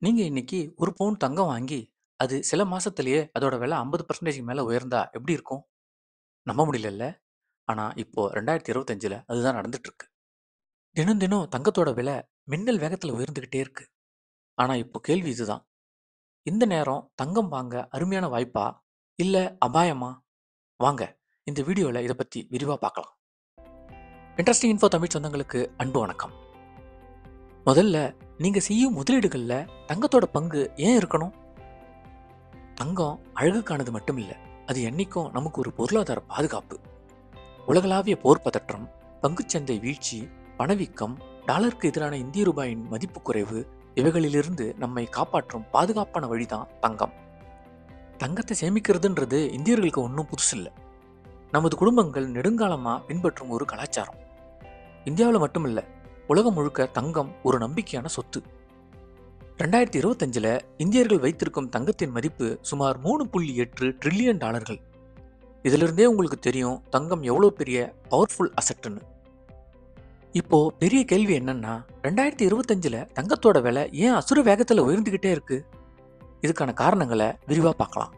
நீங்க இன்னைக்கு ஒரு பவுன் தங்கம் வாங்கி, அது சில மாசத்திலேயே அதோட விலை 50% மேல உயர்ந்தா எப்படி இருக்கும்? நம்ப முடியலல்ல. ஆனா இப்போ 2025ல அதுதான் நடந்துட்டு இருக்கு. தினம் தினம் தங்கத்தோட விலை மின்னல் வேகத்துல உயர்ந்துகிட்டே இருக்கு. ஆனா இப்போ கேள்வி இதுதான். இந்த நேரம் தங்கம் வாங்க அருமையான வாய்ப்பா? இல்ல அபாயமா? வாங்க இந்த வீடியோல இத பத்தி விரிவா பார்க்கலாம். இன்ட்ரஸ்டிங் இன்ஃபோ தமிழ் சொந்தங்களுக்கு அன்பு வணக்கம். முதல்ல நீங்க செய்யும் முதலீடுகள்ல தங்கத்தோட பங்கு ஏன் இருக்கணும்? தங்கம் அழகுக்கானது மட்டும் இல்ல. அது என்னைக்கும் நமக்கு ஒரு பொருளாதார பாதுகாப்பு. உலகளாவிய போர் பதற்றம், பங்குச்சந்தை வீழ்ச்சி, பணவீக்கம், டாலருக்கு எதிரான இந்திய ரூபாயின் மதிப்பு குறைவு இவைகளிலிருந்து நம்மை காப்பாற்றும் பாதுகாப்பான வழிதான் தங்கம். தங்கத்தை சேமிக்கிறதுன்றது இந்தியர்களுக்கு ஒன்றும் புதுசு இல்ல. நமது குடும்பங்கள் நெடுங்காலமா பின்பற்றும் ஒரு கலாச்சாரம். இந்தியாவில் மட்டுமில்ல, உலகம் முழுக்க தங்கம் ஒரு நம்பிக்கையான சொத்து. 2025ல இந்தியர்கள் வைத்திருக்கும் தங்கத்தின் மதிப்பு சுமார் 3.8 ட்ரில்லியன் டாலர்கள். இதிலிருந்தே உங்களுக்கு தெரியும் தங்கம் எவ்வளவு பெரிய பவர்ஃபுல் அசெட்னு. இப்போ பெரிய கேள்வி என்னன்னா, 2025ல தங்கத்தோட விலை ஏன் அசுர வேகத்துல உயர்ந்துகிட்டே இருக்கு? இதுக்கான காரணங்களை விரிவா பார்க்கலாம்.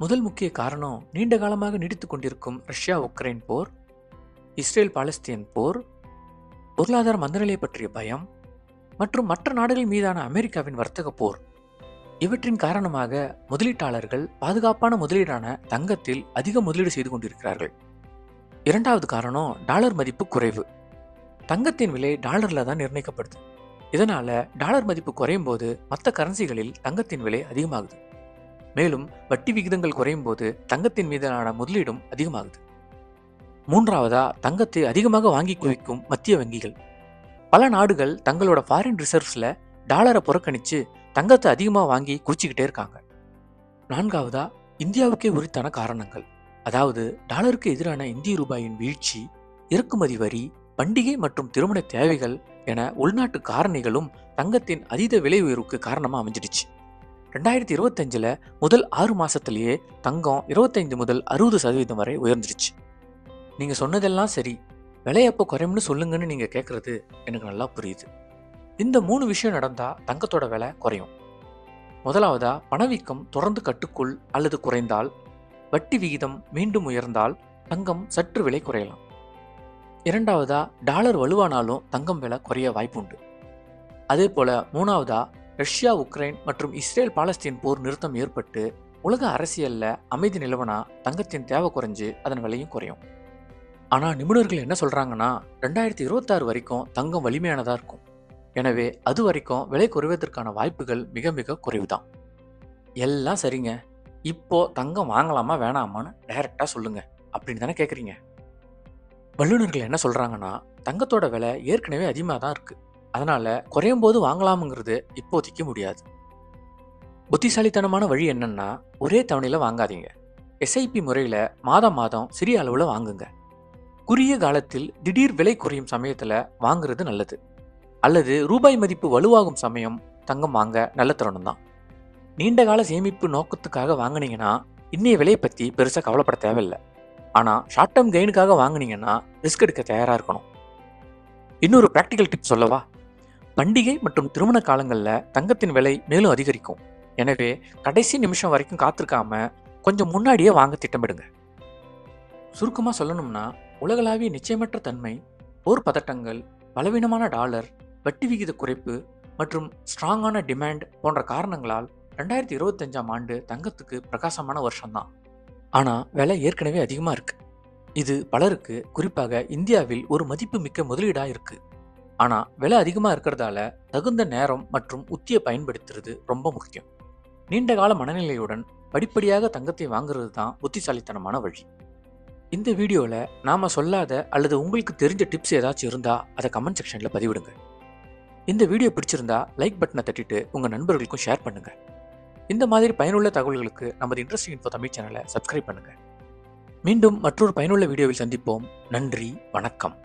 முதல் முக்கிய காரணம் நீண்ட காலமாக நீடித்துக் கொண்டிருக்கும் ரஷ்யா உக்ரைன் போர், இஸ்ரேல் பாலஸ்தீன் போர், பொருளாதார மந்தநிலை பற்றிய பயம் மற்றும் மற்ற நாடுகள் மீதான அமெரிக்காவின் வர்த்தக போர். இவற்றின் காரணமாக முதலீட்டாளர்கள் பாதுகாப்பான முதலீடான தங்கத்தில் அதிக முதலீடு செய்து கொண்டிருக்கிறார்கள். இரண்டாவது காரணம் டாலர் மதிப்பு குறைவு. தங்கத்தின் விலை டாலர்ல தான் நிர்ணயிக்கப்படுது. இதனால டாலர் மதிப்பு குறையும் போது மற்ற கரன்சிகளில் தங்கத்தின் விலை அதிகமாகுது. மேலும் வட்டி விகிதங்கள் குறையும் போது தங்கத்தின் மீதான முதலீடும் அதிகமாகுது. மூன்றாவதா தங்கத்தை அதிகமாக வாங்கி குவிக்கும் மத்திய வங்கிகள். பல நாடுகள் தங்களோட ஃபாரின் ரிசர்வ்ஸ்ல டாலரை புறக்கணிச்சு தங்கத்தை அதிகமாக வாங்கி குவிச்சுக்கிட்டே இருக்காங்க. நான்காவதா இந்தியாவுக்கே உரித்தான காரணங்கள். அதாவது டாலருக்கு எதிரான இந்திய ரூபாயின் வீழ்ச்சி, இறக்குமதி வரி, பண்டிகை மற்றும் திருமண தேவைகள் என உள்நாட்டு காரணிகளும் தங்கத்தின் அதீத விலை உயர்வுக்கு காரணமா அமைஞ்சிடுச்சு. 2025ல முதல் 6 மாசத்திலேயே தங்கம் 25 முதல் 60% வரை உயர்ந்துருச்சு. நீங்க சொன்னதெல்லாம் சரி, விலை எப்போ குறையும்னு சொல்லுங்கன்னு நீங்க கேட்கறது எனக்கு நல்லா புரியுது. இந்த 3 விஷயம் நடந்தா தங்கத்தோட விலை குறையும். முதலாவதா பணவீக்கம் தொடர்ந்து கட்டுக்குள் அல்லது குறைந்தால், வட்டி விகிதம் மீண்டும் உயர்ந்தால் தங்கம் சற்று விலை குறையலாம். இரண்டாவதா டாலர் வலுவானாலும் தங்கம் விலை குறைய வாய்ப்புண்டு. அதே போல மூணாவதா ரஷ்யா உக்ரைன் மற்றும் இஸ்ரேல் பாலஸ்தீன் போர் நிறுத்தம் ஏற்பட்டு உலக அரசியல்ல அமைதி நிலவனா தங்கத்தின் தேவை குறைஞ்சு அதன் விலையும் குறையும். ஆனா நிபுணர்கள் என்ன சொல்றாங்கன்னா, 2026 வரைக்கும் தங்கம் வலிமையானதா இருக்கும். எனவே அது வரைக்கும் விலை குறைவதற்கான வாய்ப்புகள் மிக மிக குறைவுதான். எல்லாம் சரிங்க, இப்போ தங்கம் வாங்கலாமா வேணாமான்னு டைரக்டா சொல்லுங்க அப்படின்னு தானே கேட்குறீங்க. வல்லுநர்கள் என்ன சொல்றாங்கன்னா, தங்கத்தோட விலை ஏற்கனவே அதிகமாக தான் இருக்கு. அதனால குறையும் போது வாங்கலாம்ங்கிறது இப்போதைக்கு முடியாது. புத்திசாலித்தனமான வழி என்னன்னா, ஒரே தவணையில வாங்காதீங்க. எஸ்ஐபி முறையில மாதம் மாதம் சிறிய அளவுல வாங்குங்க. குறுகிய காலத்தில் திடீர் விலை குறையும் சமயத்துல வாங்குறது நல்லது. அல்லது ரூபாய் மதிப்பு வலுவாகும் சமயம் தங்கம் வாங்க நல்ல தருணம் தான். நீண்ட கால சேமிப்பு நோக்கத்துக்காக வாங்குனீங்கன்னா இன்னைய விலையை பத்தி பெருசா கவலைப்பட தேவையில்லை. ஆனா ஷார்ட் டேர்ம் கெயினுக்காக வாங்குனீங்கன்னா ரிஸ்க் எடுக்க தயாரா இருக்கணும். இன்னொரு பிராக்டிக்கல் டிப் சொல்லவா? பண்டிகை மற்றும் திருமண காலங்கள்ல தங்கத்தின் விலை மேலும் அதிகரிக்கும். எனவே கடைசி நிமிஷம் வரைக்கும் காத்திருக்காம கொஞ்சம் முன்னாடியே வாங்க திட்டமிடுங்க. சுருக்கமா சொல்லணும்னா, உலகளாவிய நிச்சயமற்ற தன்மை, போர் பதட்டங்கள், பலவீனமான டாலர், வட்டி விகித குறைப்பு மற்றும் ஸ்ட்ராங்கான டிமாண்ட் போன்ற காரணங்களால் 2025ஆம் ஆண்டு தங்கத்துக்கு பிரகாசமான வருஷம்தான். ஆனா விலை ஏற்கனவே அதிகமா இருக்கு. இது பலருக்கு, குறிப்பாக இந்தியாவில் ஒரு மதிப்புமிக்க முதலீடா இருக்கு. ஆனா விலை அதிகமா இருக்கிறதால தகுந்த நேரம் மற்றும் உத்தியை பயன்படுத்துறது ரொம்ப முக்கியம். நீண்ட கால மனநிலையுடன் படிப்படியாக தங்கத்தை வாங்குறது தான் புத்திசாலித்தனமான வழி. இந்த வீடியோல நாம சொல்லாத அல்லது உங்களுக்கு தெரிஞ்ச டிப்ஸ் ஏதாச்சும் இருந்தா அதை கமெண்ட் செக்ஷன்ல பதிவிடுங்க. இந்த வீடியோ பிடிச்சிருந்தா லைக் பட்டனை தட்டிட்டு உங்க நண்பர்களுக்கும் ஷேர் பண்ணுங்க. இந்த மாதிரி பயனுள்ள தகவல்களுக்கு நமது இன்ட்ரெஸ்டிங் இன்ஃபோ தமிழ் சேனலை சப்ஸ்கிரைப் பண்ணுங்க. மீண்டும் மற்றொரு பயனுள்ள வீடியோவில் சந்திப்போம். நன்றி, வணக்கம்.